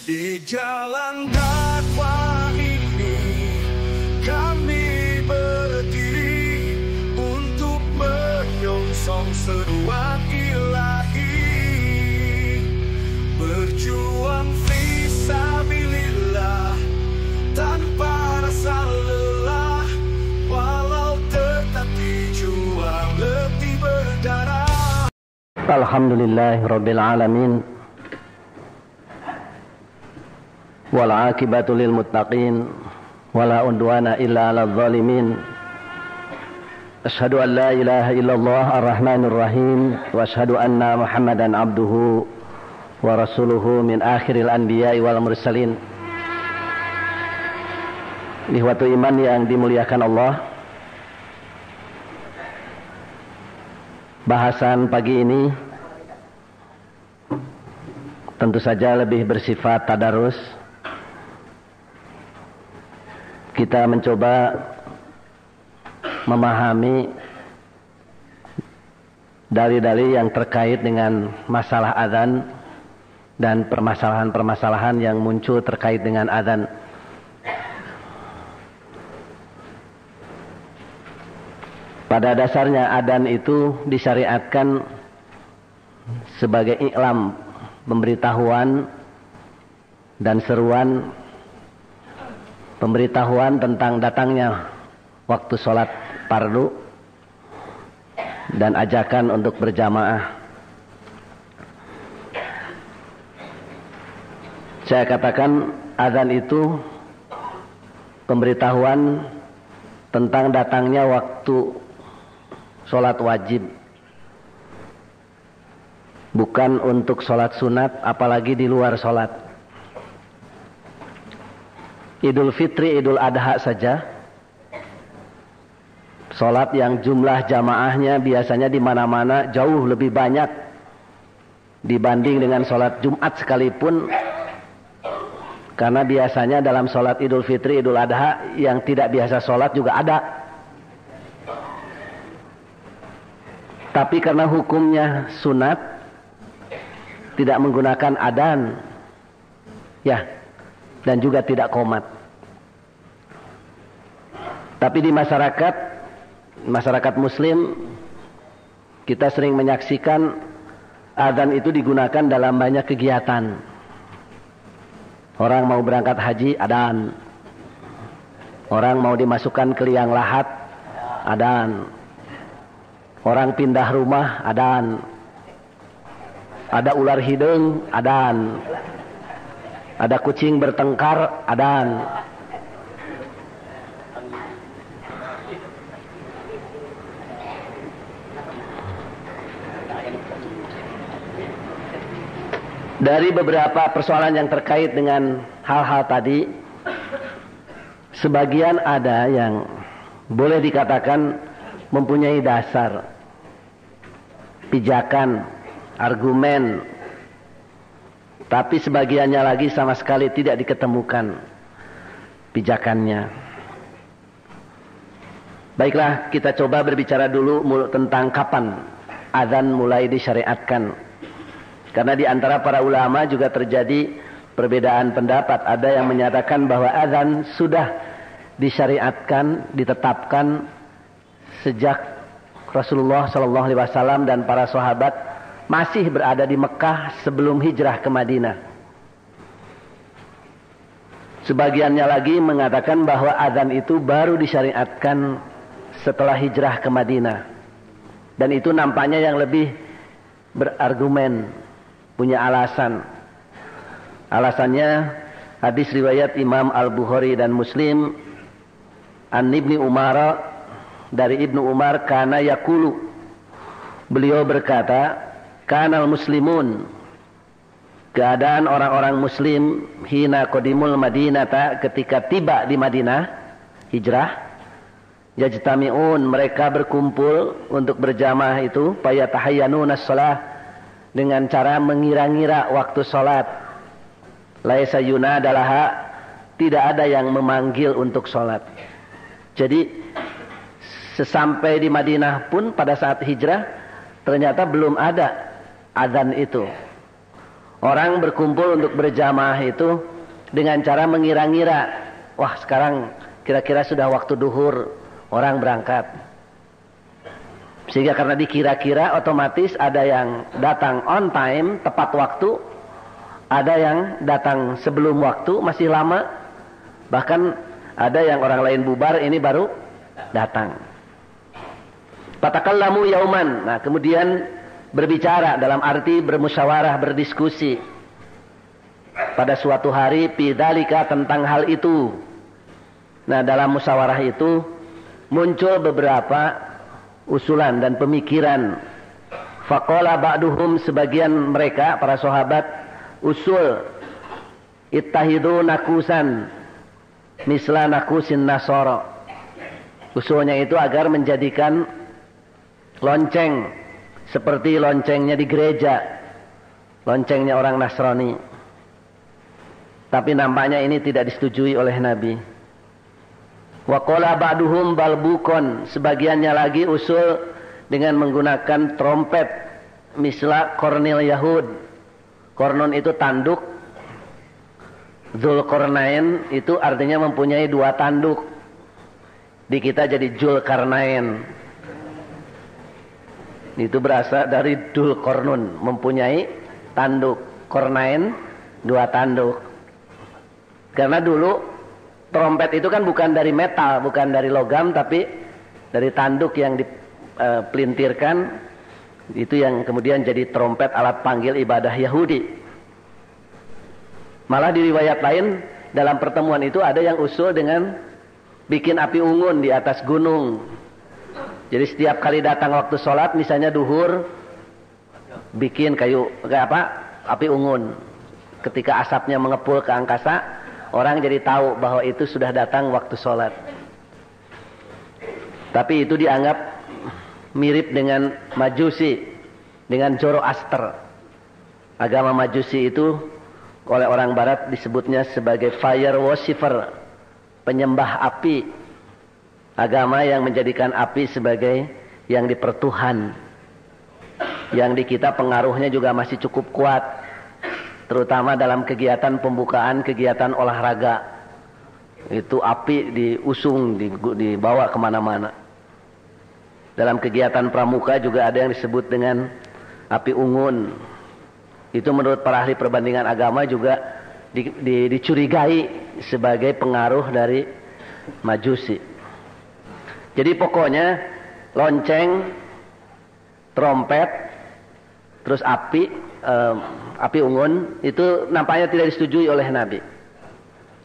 Di jalan dakwah ini kami berdiri untuk menyongsong seruan ilahi, berjuang fisabilillah tanpa rasa lelah, walau tetap dijual letih berdarah. Alhamdulillahirabbil alamin. Wal aqibatu lil muttaqin wala udwana illa 'alal zalimin. Asyhadu an la ilaha illallah ar-rahmanir rahim wa asyhadu anna Muhammadan abduhu wa rasuluhu min akhiril anbiya'i wal mursalin. Ikhwatul iman yang dimuliakan Allah, bahasan pagi ini tentu saja lebih bersifat tadarus. Kita mencoba memahami dalil-dalil yang terkait dengan masalah adzan dan permasalahan-permasalahan yang muncul terkait dengan adzan. Pada dasarnya adzan itu disyariatkan sebagai iklam, pemberitahuan dan seruan, pemberitahuan tentang datangnya waktu sholat fardu dan ajakan untuk berjamaah. Saya katakan azan itu pemberitahuan tentang datangnya waktu sholat wajib, bukan untuk sholat sunat, apalagi di luar sholat. Idul Fitri, Idul Adha saja, sholat yang jumlah jamaahnya biasanya di mana-mana jauh lebih banyak dibanding dengan sholat Jumat sekalipun, karena biasanya dalam sholat Idul Fitri, Idul Adha yang tidak biasa sholat juga ada. Tapi karena hukumnya sunat, tidak menggunakan adzan, ya, dan juga tidak qomat. Tapi di masyarakat muslim, kita sering menyaksikan adzan itu digunakan dalam banyak kegiatan. Orang mau berangkat haji, adzan. Orang mau dimasukkan ke liang lahat, adzan. Orang pindah rumah, adzan. Ada ular hidung, adzan. Ada kucing bertengkar, adzan. Dari beberapa persoalan yang terkait dengan hal-hal tadi, sebagian ada yang boleh dikatakan mempunyai dasar, pijakan, argumen, tapi sebagiannya lagi sama sekali tidak diketemukan pijakannya. Baiklah, kita coba berbicara dulu tentang kapan adzan mulai disyariatkan. Karena di antara para ulama juga terjadi perbedaan pendapat. Ada yang menyatakan bahwa adzan sudah disyariatkan, ditetapkan sejak Rasulullah SAW dan para sahabat masih berada di Mekah sebelum hijrah ke Madinah. Sebagiannya lagi mengatakan bahwa adzan itu baru disyariatkan setelah hijrah ke Madinah. Dan itu nampaknya yang lebih berargumen, punya alasan. Alasannya hadis riwayat Imam Al-Bukhari dan Muslim an Ibni Umar, dari Ibnu Umar, kana yaqulu, beliau berkata, kanal muslimun, keadaan orang-orang muslim, hina qadimul Madinata, ketika tiba di Madinah, hijrah, yajtami'un, mereka berkumpul untuk berjamaah itu, fayatahayyanuna shalah, dengan cara mengira-ngira waktu sholat. Laisa yunadalaha, tidak ada yang memanggil untuk sholat. Jadi sesampai di Madinah pun pada saat hijrah ternyata belum ada adzan itu. Orang berkumpul untuk berjamaah itu dengan cara mengira-ngira, wah sekarang kira-kira sudah waktu duhur, orang berangkat. Sehingga karena dikira-kira otomatis ada yang datang on time, tepat waktu, ada yang datang sebelum waktu, masih lama, bahkan ada yang orang lain bubar, ini baru datang. Fatakallamu yauman. Nah, kemudian berbicara dalam arti bermusyawarah, berdiskusi pada suatu hari bidzalika, tentang hal itu. Nah, dalam musyawarah itu muncul beberapa usulan dan pemikiran. Faqala ba'duhum, sebagian mereka para sahabat usul, ittahidu nakusan misla nakusin nasara. Usulnya itu agar menjadikan lonceng seperti loncengnya di gereja, loncengnya orang Nasrani. Tapi nampaknya ini tidak disetujui oleh Nabi. Wa qala ba'duhum balbukon, sebagiannya lagi usul dengan menggunakan trompet misla kornil Yahud. Kornon itu tanduk, Zulkarnain itu artinya mempunyai dua tanduk. Di kita jadi Zulkarnain. Itu berasal dari Dulkornun, mempunyai tanduk. Kornain, dua tanduk. Karena dulu trompet itu kan bukan dari metal, bukan dari logam, tapi dari tanduk yang dipelintirkan. Itu yang kemudian jadi trompet, alat panggil ibadah Yahudi. Malah di riwayat lain dalam pertemuan itu ada yang usul dengan bikin api unggun di atas gunung. Jadi setiap kali datang waktu sholat, misalnya duhur, bikin api unggun. Ketika asapnya mengepul ke angkasa, orang jadi tahu bahwa itu sudah datang waktu sholat. Tapi itu dianggap mirip dengan Majusi, dengan Zoroaster. Agama Majusi itu oleh orang Barat disebutnya sebagai fire worshipper, penyembah api. Agama yang menjadikan api sebagai yang dipertuhan. Yang di kita pengaruhnya juga masih cukup kuat, terutama dalam kegiatan pembukaan, kegiatan olahraga. Itu api diusung, dibawa kemana-mana. Dalam kegiatan pramuka juga ada yang disebut dengan api unggun. Itu menurut para ahli perbandingan agama juga dicurigai sebagai pengaruh dari Majusi. Jadi pokoknya lonceng, trompet, terus api unggun itu nampaknya tidak disetujui oleh Nabi.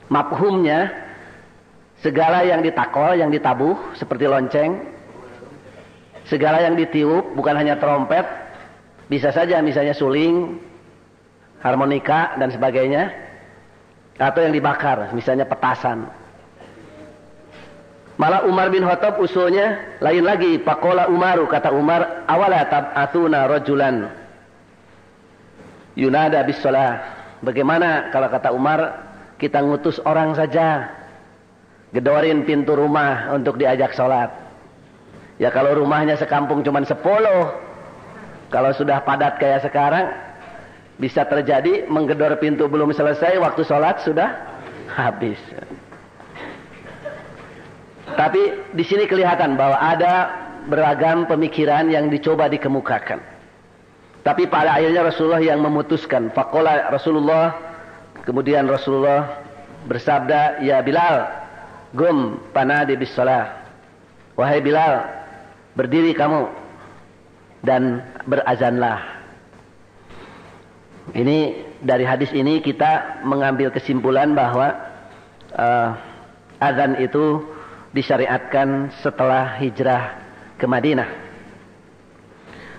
Mafhumnya segala yang ditakol, yang ditabuh seperti lonceng, segala yang ditiup bukan hanya trompet, bisa saja misalnya suling, harmonika dan sebagainya, atau yang dibakar misalnya petasan. Malah Umar bin Khattab usulnya lain lagi. Faqala Umaru, kata Umar, awala tab'atsuna rajulan yunada bis shalah. Bagaimana kalau kata Umar kita ngutus orang saja, gedorin pintu rumah untuk diajak sholat. Ya kalau rumahnya sekampung cuma 10, kalau sudah padat kayak sekarang, bisa terjadi menggedor pintu belum selesai, waktu sholat sudah habis. Tapi di sini kelihatan bahwa ada beragam pemikiran yang dicoba dikemukakan. Tapi pada akhirnya Rasulullah yang memutuskan. Faqala Rasulullah, kemudian Rasulullah bersabda, ya Bilal, gum panadi bis shalah. Wahai Bilal, berdiri kamu dan berazanlah. Ini dari hadis ini kita mengambil kesimpulan bahwa azan itu disyariatkan setelah hijrah ke Madinah.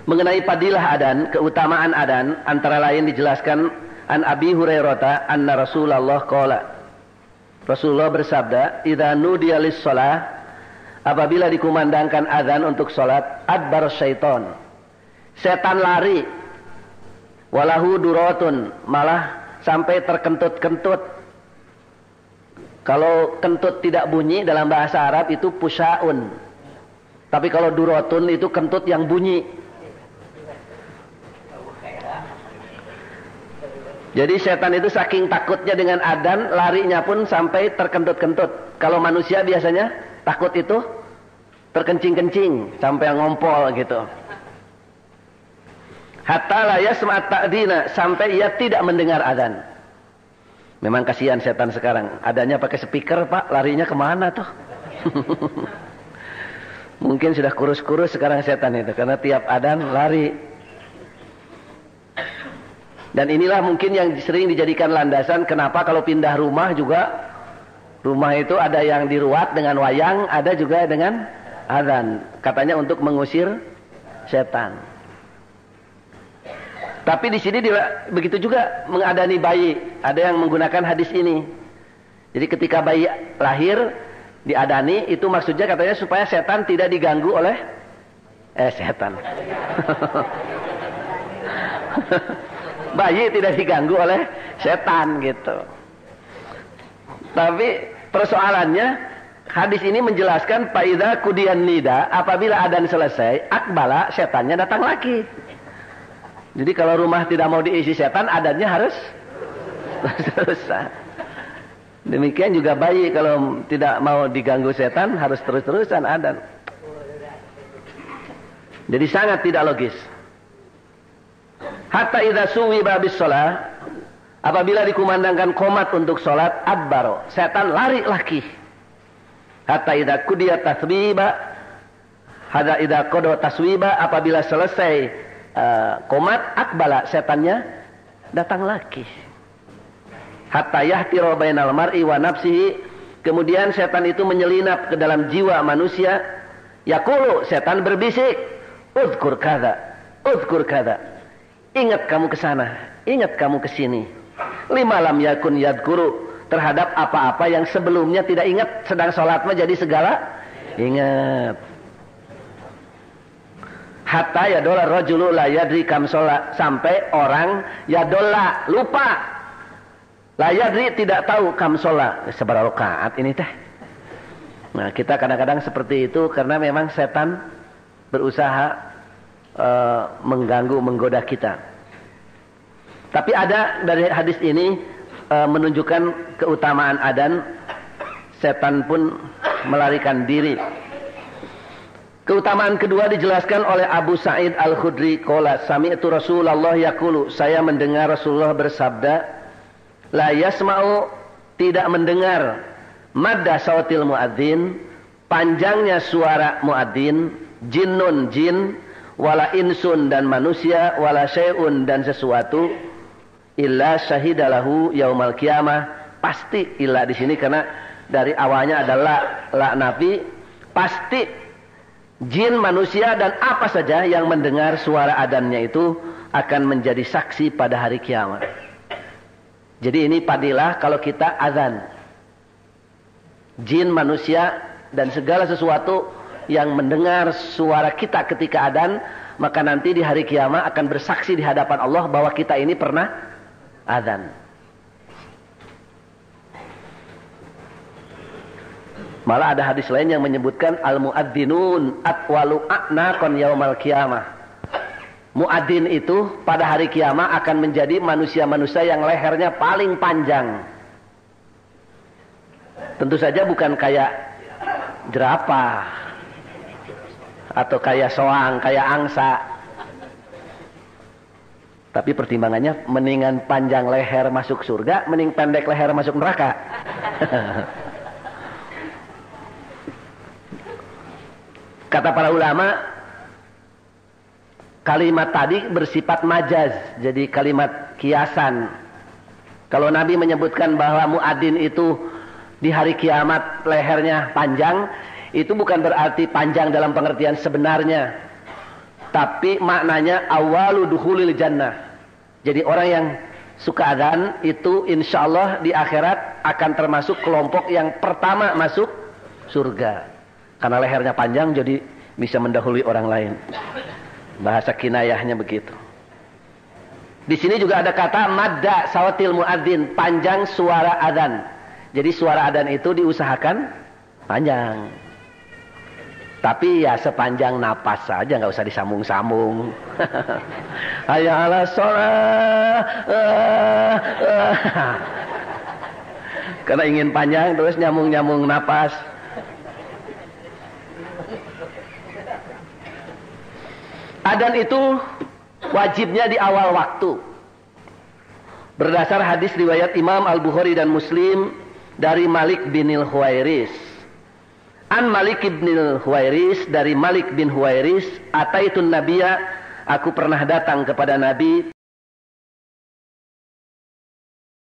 Mengenai fadilah adan, keutamaan adan, antara lain dijelaskan an Abi Hurairah anna Rasulullah qala. Rasulullah bersabda, "Idza nudiya lis-shalah", apabila dikumandangkan azan untuk salat, adbar syaitan. Setan lari. Walahu duratun, malah sampai terkentut-kentut. Kalau kentut tidak bunyi dalam bahasa Arab itu pusyaun. Tapi kalau durotun itu kentut yang bunyi. Jadi setan itu saking takutnya dengan adzan, larinya pun sampai terkentut-kentut. Kalau manusia biasanya takut itu terkencing-kencing sampai ngompol gitu. Hatta la yasma' ta'dina, sampai ia tidak mendengar adzan. Memang kasihan setan sekarang. Adanya pakai speaker, Pak, larinya kemana tuh? Mungkin sudah kurus-kurus sekarang setan itu, karena tiap adzan lari. Dan inilah mungkin yang sering dijadikan landasan kenapa kalau pindah rumah juga, rumah itu ada yang diruat dengan wayang, ada juga dengan adzan. Katanya untuk mengusir setan. Tapi di sini begitu juga mengadani bayi. Ada yang menggunakan hadis ini. Jadi ketika bayi lahir diadani, itu maksudnya katanya supaya setan tidak diganggu oleh setan. Bayi tidak diganggu oleh setan gitu. Tapi persoalannya hadis ini menjelaskan faidza qudiyan nida, apabila adzan selesai, akbala, setannya datang lagi. Jadi kalau rumah tidak mau diisi setan, adzannya harus terus-terusan. Demikian juga bayi kalau tidak mau diganggu setan harus terus-terusan adzan. Jadi sangat tidak logis. Hatta idza suwiba bis shalah, apabila dikumandangkan qomat untuk salat, adbaro, setan lari lagi. Hatta idza qudiyat taswiba, hatta idza qada taswiba, apabila selesai qomat, akbala, setannya datang lagi. Hatta yahtira bainal mar'i wa nafsihi, kemudian setan itu menyelinap ke dalam jiwa manusia. Yaqulu, setan berbisik, uzkur kadza, uzkur kadza. Ingat kamu ke sana, ingat kamu ke sini. Lima lam yakun yadhkuru, terhadap apa-apa yang sebelumnya tidak ingat, sedang sholat mah jadi segala ingat. Hatta yadola rajulu la yadri kam sholat, sampai orang yadola lupa, la yadri tidak tahu kam sholat, seberapa rakaat ini teh. Nah, kita kadang-kadang seperti itu karena memang setan berusaha mengganggu, menggoda kita. Tapi ada dari hadis ini menunjukkan keutamaan adzan, setan pun melarikan diri. Keutamaan kedua dijelaskan oleh Abu Sa'id Al-Khudri, qala sami'tu Rasulullah yaqulu, saya mendengar Rasulullah bersabda, la yasma'u, tidak mendengar, madda sautil muadzin, panjangnya suara muadzin, jinnun jin, wala insun dan manusia, wala syai'un dan sesuatu, illa syahidalahu yaumal qiyamah, pasti illa di sini karena dari awalnya adalah la nafi, pasti jin, manusia dan apa saja yang mendengar suara adzannya itu akan menjadi saksi pada hari kiamat. Jadi ini padilah kalau kita adzan. Jin, manusia dan segala sesuatu yang mendengar suara kita ketika adzan, maka nanti di hari kiamat akan bersaksi di hadapan Allah bahwa kita ini pernah adzan. Malah ada hadis lain yang menyebutkan al-muadzzinun atwalu a'naqan yaumal qiyamah. Muadzin itu pada hari kiamat akan menjadi manusia-manusia yang lehernya paling panjang. Tentu saja bukan kayak jerapah atau kayak soang, kayak angsa. Tapi pertimbangannya mendingan panjang leher masuk surga, mending pendek leher masuk neraka. Kata para ulama, kalimat tadi bersifat majaz, jadi kalimat kiasan. Kalau Nabi menyebutkan bahwa muadzin itu di hari kiamat lehernya panjang, itu bukan berarti panjang dalam pengertian sebenarnya, tapi maknanya awalu dukhulil jannah. Jadi orang yang suka adzan itu insya Allah di akhirat akan termasuk kelompok yang pertama masuk surga, karena lehernya panjang jadi bisa mendahului orang lain. Bahasa kinayahnya begitu. Di sini juga ada kata madda sawatil muadzin, panjang suara adzan. Jadi suara adzan itu diusahakan panjang. Tapi ya sepanjang napas saja, nggak usah disambung-sambung. Hayya 'alas shalah. Karena ingin panjang terus nyambung-nyambung napas. Adzan itu wajibnya di awal waktu. Berdasar hadis riwayat Imam Al-Bukhari dan Muslim dari Malik bin Huwairis. An Malik bin Huwairis, dari Malik bin Huwairis, ataitun nabiyya, aku pernah datang kepada Nabi